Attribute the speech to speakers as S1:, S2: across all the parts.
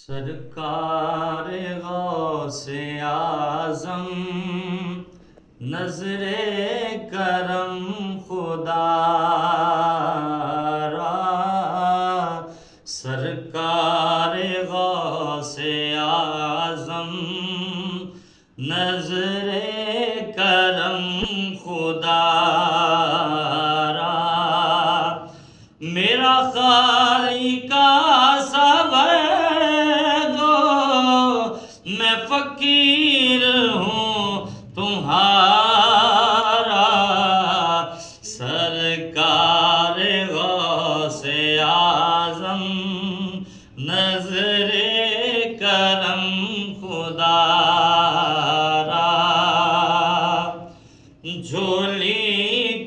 S1: सरकार गौसे आज़म नज़रे करम खुदा रा। सरकार गौसे आज़म नज़रे करम खुदा रा। मेरा खालिका सबर दो, मैं फकीर हूँ तुम्हारा। सरकार गौसे आज़म नज़रे करम खुदा रा। झोली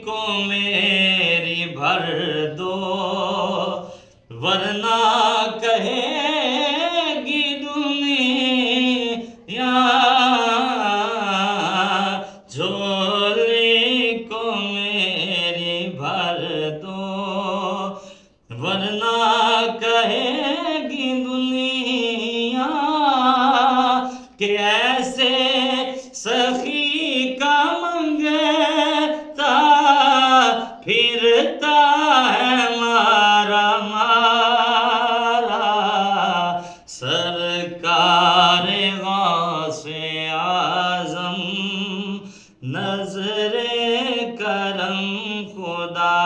S1: को मेरी भर दो, वरना कहेगी दुनिया। झोली को मेरी भर दो, वरना कहेगी दुनिया कि ऐसे सखी का मंगता फिरता है मारा मारा। सरकार गौसे आज़म नज़रे करम खुदा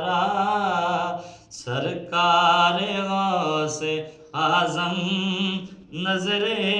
S1: रा। सरकार गौसे आज़म नज़रे